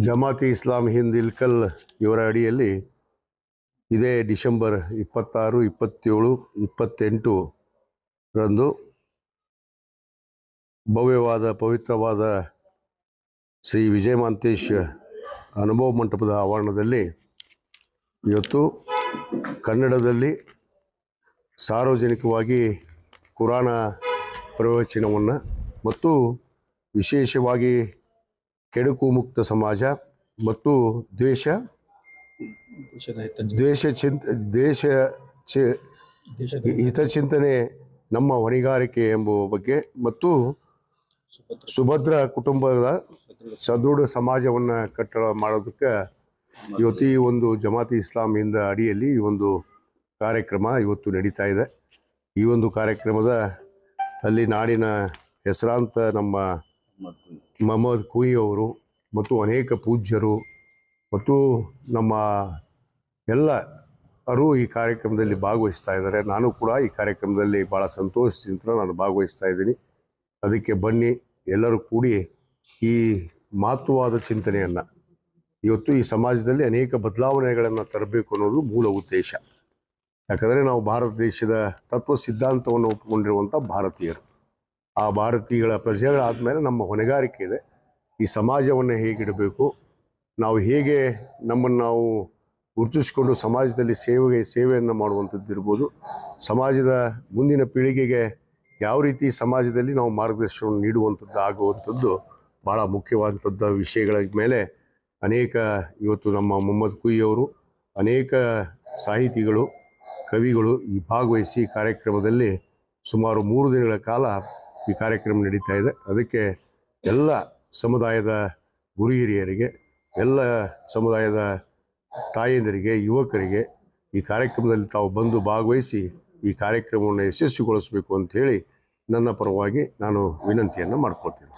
ಜಮಾತಿ ಇಸ್ಲಾಂ ಹಿಂದ್ ಇಲ್ಕಲ್ ಇವರ ಅಡಿಯಲ್ಲಿ ಇದೇ ಡಿಸೆಂಬರ್ 26, 27, 28 ರಂದು ಭವ್ಯವಾದ ಪವಿತ್ರವಾದ ಶ್ರೀ ವಿಜಯಮಾಂತೇಶ್ ಅನುಭವ ಮಂಟಪದ ಆವರಣದಲ್ಲಿ ಇವತ್ತು ಕನ್ನಡದಲ್ಲಿ ಸಾರ್ವಜನಿಕವಾಗಿ ಕುರಾನ ಪ್ರವಚನವನ್ನು ಮತ್ತು ವಿಶೇಷವಾಗಿ ಕೆಡುಕು ಮುಕ್ತ ಸಮಾಜ ಮತ್ತು ಹಿತಚಿಂತನೆ ನಮ್ಮ ಹೊಣೆಗಾರಿಕೆ ಎಂಬುವ ಬಗ್ಗೆ ಮತ್ತು ಸುಭದ್ರ ಕುಟುಂಬದ ಸದೃಢ ಸಮಾಜವನ್ನು ಕಟ್ಟಡ ಮಾಡೋದಕ್ಕೆ ಇವತ್ತು ಈ ಒಂದು ಜಮಾತಿ ಇಸ್ಲಾಮಿಂದ ಅಡಿಯಲ್ಲಿ ಈ ಒಂದು ಕಾರ್ಯಕ್ರಮ ಇವತ್ತು ನಡೀತಾ ಇದೆ. ಈ ಒಂದು ಕಾರ್ಯಕ್ರಮದ ಅಲ್ಲಿ ನಾಡಿನ ಹೆಸರಾಂತ ನಮ್ಮ ಮೊಹಮ್ಮದ್ ಕುಯಿ ಅವರು ಮತ್ತು ಅನೇಕ ಪೂಜ್ಯರು ಮತ್ತು ನಮ್ಮ ಎಲ್ಲರೂ ಈ ಕಾರ್ಯಕ್ರಮದಲ್ಲಿ ಭಾಗವಹಿಸ್ತಾ ಇದ್ದಾರೆ. ನಾನು ಕೂಡ ಈ ಕಾರ್ಯಕ್ರಮದಲ್ಲಿ ಭಾಳ ಸಂತೋಷದಿಂದ ನಾನು ಭಾಗವಹಿಸ್ತಾ ಇದ್ದೀನಿ. ಅದಕ್ಕೆ ಬನ್ನಿ, ಎಲ್ಲರೂ ಕೂಡಿ ಈ ಮಹತ್ವವಾದ ಚಿಂತನೆಯನ್ನು ಇವತ್ತು ಈ ಸಮಾಜದಲ್ಲಿ ಅನೇಕ ಬದಲಾವಣೆಗಳನ್ನು ತರಬೇಕು ಅನ್ನೋದು ಮೂಲ ಉದ್ದೇಶ. ಯಾಕಂದರೆ ನಾವು ಭಾರತ ದೇಶದ ತತ್ವ ಸಿದ್ಧಾಂತವನ್ನು ಒಪ್ಪಿಕೊಂಡಿರುವಂಥ ಭಾರತೀಯರು. ಆ ಭಾರತೀಯಗಳ ಪ್ರಜೆಗಳಾದಮೇಲೆ ನಮ್ಮ ಹೊಣೆಗಾರಿಕೆ ಇದೆ. ಈ ಸಮಾಜವನ್ನು ಹೇಗಿಡಬೇಕು, ನಾವು ಹೇಗೆ ನಮ್ಮನ್ನು ನಾವು ಗುರುತಿಸ್ಕೊಂಡು ಸಮಾಜದಲ್ಲಿ ಸೇವೆಯನ್ನು ಮಾಡುವಂಥದ್ದು ಇರ್ಬೋದು, ಸಮಾಜದ ಮುಂದಿನ ಪೀಳಿಗೆಗೆ ಯಾವ ರೀತಿ ಸಮಾಜದಲ್ಲಿ ನಾವು ಮಾರ್ಗದರ್ಶನವನ್ನು ನೀಡುವಂಥದ್ದು ಆಗುವಂಥದ್ದು ಭಾಳ ಮುಖ್ಯವಾದಂಥದ್ದು ವಿಷಯಗಳ ಮೇಲೆ ಅನೇಕ ಇವತ್ತು ನಮ್ಮ ಮೊಹಮ್ಮದ್ ಕುಯಿ ಅವರು ಅನೇಕ ಸಾಹಿತಿಗಳು, ಕವಿಗಳು ಈ ಭಾಗವಹಿಸಿ ಕಾರ್ಯಕ್ರಮದಲ್ಲಿ ಸುಮಾರು 3 ದಿನಗಳ ಕಾಲ ಈ ಕಾರ್ಯಕ್ರಮ ನಡೀತಾ ಇದೆ. ಅದಕ್ಕೆ ಎಲ್ಲ ಸಮುದಾಯದ ಗುರು ಹಿರಿಯರಿಗೆ, ಎಲ್ಲ ಸಮುದಾಯದ ತಾಯಂದಿರಿಗೆ, ಯುವಕರಿಗೆ ಈ ಕಾರ್ಯಕ್ರಮದಲ್ಲಿ ತಾವು ಬಂದು ಭಾಗವಹಿಸಿ ಈ ಕಾರ್ಯಕ್ರಮವನ್ನು ಯಶಸ್ವಿಗೊಳಿಸಬೇಕು ಅಂತ ಹೇಳಿ ನನ್ನ ಪರವಾಗಿ ನಾನು ವಿನಂತಿಯನ್ನು ಮಾಡ್ಕೊಳ್ತೀನಿ.